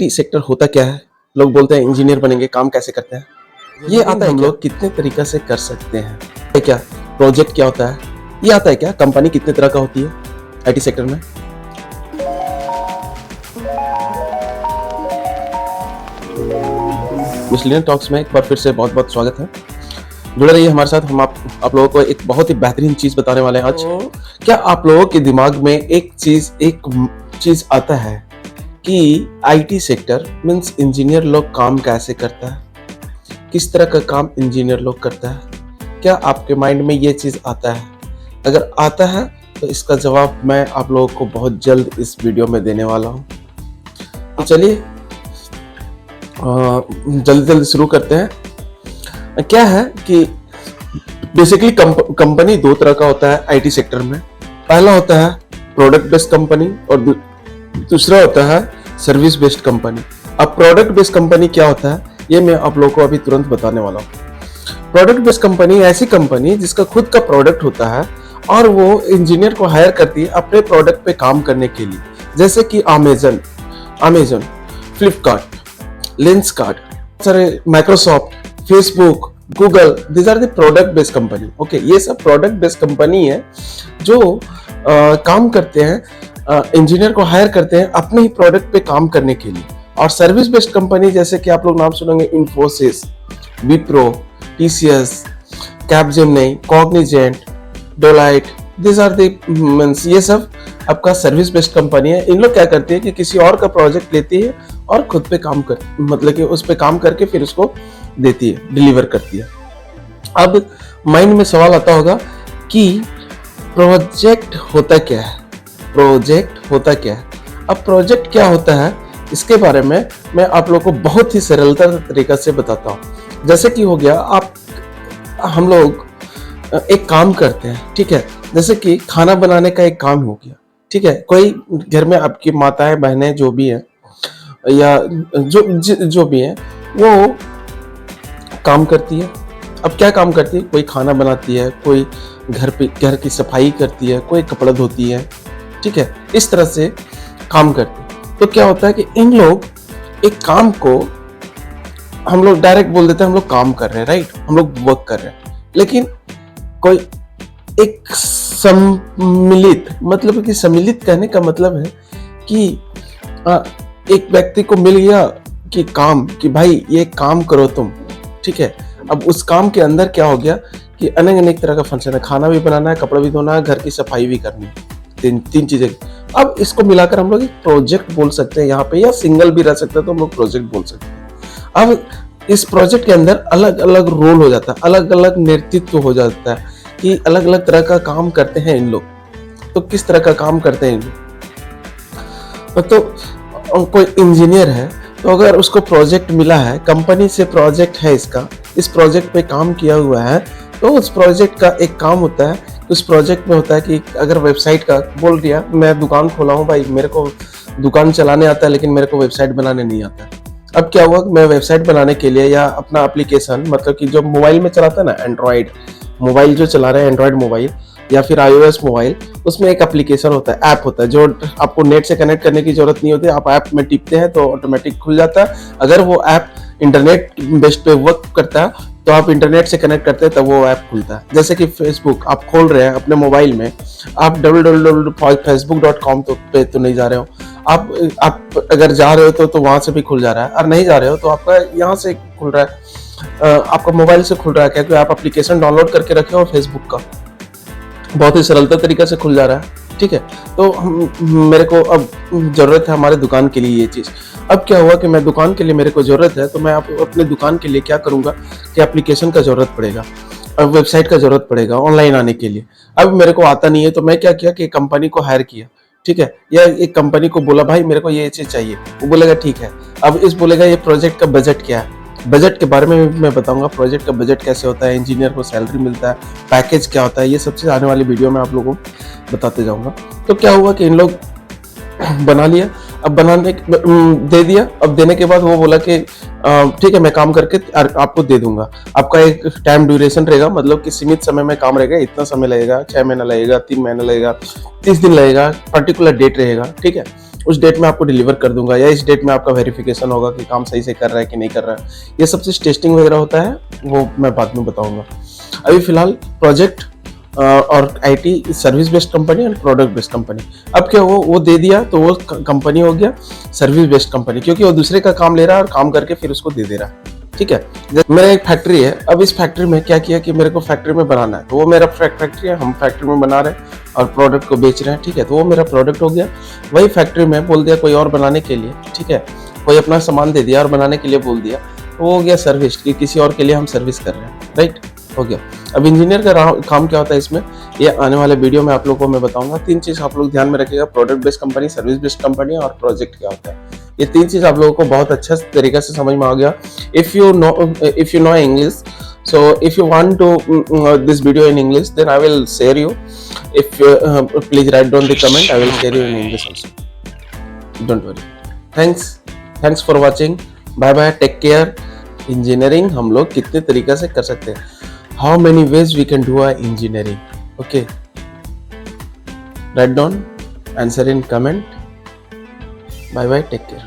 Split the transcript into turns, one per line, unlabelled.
IT sector होता क्या है? लोग बोलते हैं इंजीनियर बनेंगे, काम कैसे करते हैं? ये आता है हम लोग कितने तरीका से कर सकते हैं? ये क्या प्रोजेक्ट क्या होता है? ये आता है क्या कंपनी कितने तरह का होती है आईटी सेक्टर में? मिशेलियन टॉक्स में एक बार फिर से बहुत बहुत स्वागत है। जुड़े रहिए हमारे साथ। हम आप लोगों को एक बहुत ही बेहतरीन चीज बताने वाले हैं आज। क्या आप लोगों के दिमाग में एक चीज आता है कि आईटी सेक्टर मीन्स इंजीनियर लोग काम कैसे करता है, किस तरह का काम इंजीनियर लोग करता है? क्या आपके माइंड में ये चीज आता है? अगर आता है तो इसका जवाब मैं आप लोगों को बहुत जल्द इस वीडियो में देने वाला हूँ। तो चलिए जल्दी शुरू करते हैं। क्या है कि बेसिकली कंपनी दो तरह का होता है आईटी सेक्टर में। पहला होता है प्रोडक्ट बेस्ड कंपनी और दूसरा होता है सर्विस बेस्ड कंपनी। अब प्रोडक्ट बेस्ड कंपनी क्या होता है ये मैं आप लोगों को अभी तुरंत बताने वाला हूँ। प्रोडक्ट बेस्ड कंपनी ऐसी कंपनी जिसका खुद का प्रोडक्ट होता है और वो इंजीनियर को हायर करती है अपने प्रोडक्ट पे काम करने के लिए, जैसे कि अमेजन, फ्लिपकार्ट, लेंसकार्ट, सारे Microsoft, Facebook, Google, this are the product based company. Okay, ये सब प्रोडक्ट बेस्ड कंपनी है जो काम करते हैं, इंजीनियर को हायर करते हैं अपने ही प्रोडक्ट पे काम करने के लिए। और सर्विस बेस्ड कंपनी जैसे कि आप लोग नाम सुनेंगे Infosys, Wipro, TCS, Capgemini, Cognizant, Deloitte, this are the means ये सब आपका सर्विस बेस्ड कंपनी है। इन लोग क्या करते हैं कि किसी और का प्रोजेक्ट लेती है और खुद पे काम कर मतलब कि उस पे काम करके फिर उसको देती है, डिलीवर करती है। अब माइंड में सवाल आता होगा कि प्रोजेक्ट होता क्या है? अब प्रोजेक्ट क्या होता है इसके बारे में मैं आप लोगों को बहुत ही सरलता तरीका से बताता हूँ। जैसे कि हो गया हम लोग एक काम करते हैं, ठीक है, जैसे कि खाना बनाने का एक काम हो गया, ठीक है। कोई घर में आपकी माताएं बहनें जो भी हैं या जो भी हैं वो काम करती है। अब क्या काम करती है? कोई खाना बनाती है, कोई घर की सफाई करती है, कोई कपड़ा धोती है, ठीक है। इस तरह से काम करती है। तो क्या होता है कि इन लोग एक काम को हम लोग डायरेक्ट बोल देते हैं हम लोग काम कर रहे हैं, राइट, हम लोग वर्क कर रहे हैं। लेकिन कोई एक सम्मिलित मतलब कि सम्मिलित कहने का मतलब है कि एक व्यक्ति को मिल गया कि काम कि भाई ये काम करो तुम, ठीक है। अब उस काम के अंदर क्या हो गया कि अनेक तरह का फंक्शन है, खाना भी बनाना है, कपड़ा भी धोना है, घर की सफाई भी करनी है, तीन चीजें। अब इसको मिलाकर हम लोग एक प्रोजेक्ट बोल सकते हैं यहाँ पे, या सिंगल भी रह सकता है तो हम लोग प्रोजेक्ट बोल सकते हैं। अब इस प्रोजेक्ट के अंदर अलग अलग रोल हो जाता है, अलग अलग नेतृत्व हो जाता है कि अलग अलग तरह का काम करते हैं इन लोग। तो किस तरह का काम करते हैं इन लोग? तो कोई इंजीनियर है तो अगर उसको प्रोजेक्ट मिला है, कंपनी से प्रोजेक्ट है इसका, इस प्रोजेक्ट पे काम किया हुआ है, तो उस प्रोजेक्ट का एक काम होता है, उस प्रोजेक्ट में होता है कि अगर वेबसाइट का बोल दिया, मैं दुकान खोला हूँ भाई, मेरे को दुकान चलाने आता है लेकिन मेरे को वेबसाइट बनाने नहीं आता। अब क्या हुआ, मैं वेबसाइट बनाने के लिए या अपना एप्लीकेशन मतलब कि जो मोबाइल में चलाता है ना, एंड्रॉइड मोबाइल जो चला रहे हैं, एंड्रॉइड मोबाइल या फिर iOS मोबाइल, उसमें एक एप्लीकेशन होता है, ऐप होता है जो आपको नेट से कनेक्ट करने की जरूरत नहीं होती। आप ऐप में टिपते हैं तो ऑटोमेटिक खुल जाता है। अगर वो ऐप इंटरनेट बेस्ड पे वर्क करता है तो आप इंटरनेट से कनेक्ट करते हैं तब वो ऐप खुलता है। जैसे कि फेसबुक आप खोल रहे हैं अपने मोबाइल में, आप www.facebook.com पे तो नहीं जा रहे हो, आप अगर जा रहे हो तो वहां से भी खुल जा रहा है, और नहीं जा रहे हो तो आपका यहाँ से खुल रहा है, आपका मोबाइल से खुल रहा है, क्योंकि आप एप्लीकेशन डाउनलोड करके रखे हो फेसबुक का, बहुत ही सरलता तरीका से खुल जा रहा है, ठीक है। तो मेरे को अब जरूरत है हमारे दुकान के लिए ये चीज। अब क्या हुआ कि मैं दुकान के लिए मेरे को जरूरत है, तो मैं अपने दुकान के लिए क्या करूंगा कि एप्लीकेशन का जरूरत पड़ेगा, अब वेबसाइट का जरूरत पड़ेगा ऑनलाइन आने के लिए। अब मेरे को आता नहीं है तो मैं क्या किया कि कंपनी को हायर किया, ठीक है, या एक कंपनी को बोला भाई मेरे को ये चीज चाहिए, वो बोलेगा ठीक है। अब इस बोलेगा ये प्रोजेक्ट का बजट क्या है, बजट के बारे में मैं बताऊंगा, प्रोजेक्ट का बजट कैसे होता है, इंजीनियर को सैलरी मिलता है, पैकेज क्या होता है, ये सब चीज आने वाली वीडियो में आप लोगों को बताते जाऊंगा। तो क्या हुआ कि इन लोग बना लिया, अब बनाने दे दिया। अब देने के बाद वो बोला कि ठीक है मैं काम करके आपको दे दूंगा, आपका एक टाइम ड्यूरेशन रहेगा, मतलब कि सीमित समय में काम रहेगा, इतना समय लगेगा, 6 महीना लगेगा, 3 महीना लगेगा, 30 दिन लगेगा, पर्टिकुलर डेट रहेगा, ठीक है। उस डेट में आपको डिलीवर कर दूंगा, या इस डेट में आपका वेरिफिकेशन होगा कि काम सही से कर रहा है कि नहीं कर रहा है। ये सब चीज़ टेस्टिंग वगैरह होता है, वो मैं बाद में बताऊंगा। अभी फिलहाल प्रोजेक्ट और आईटी सर्विस बेस्ड कंपनी और प्रोडक्ट बेस्ड कंपनी। अब क्या वो दे दिया तो वो कंपनी हो गया सर्विस बेस्ड कंपनी, क्योंकि वो दूसरे का काम ले रहा है और काम करके फिर उसको दे रहा है। ठीक है, मेरा एक फैक्ट्री है, अब इस फैक्ट्री में क्या किया कि मेरे को फैक्ट्री में बनाना है, तो वो मेरा फैक्ट्री है, हम फैक्ट्री में बना रहे हैं और प्रोडक्ट को बेच रहे हैं। ठीक है, तो वो मेरा प्रोडक्ट हो गया। वही फैक्ट्री में बोल दिया कोई और बनाने के लिए, ठीक है, कोई अपना सामान दे दिया और बनाने के लिए बोल दिया, तो वो हो गया सर्विस, कि किसी और के लिए हम सर्विस कर रहे हैं। राइट, हो गया। अब इंजीनियर का काम क्या होता है इसमें, ये आने वाले वीडियो में आप लोगों को मैं बताऊंगा। 3 चीज आप लोग ध्यान में रखिएगा, product based company, service based company और प्रोजेक्ट क्या होता है। ये 3 चीज आप लोगों को बहुत अच्छा तरीके से समझ में आ गया। If you know English, so if you want to this video in English, then I will share you. If please write down the comment, I will share you in English also, don't worry. Thanks for watching. Bye bye, take care. Engineering हम लोग कितने तरीके से कर सकते हैं, how many ways we can do our engineering. Okay, write down, answer in comment. Bye bye, take care.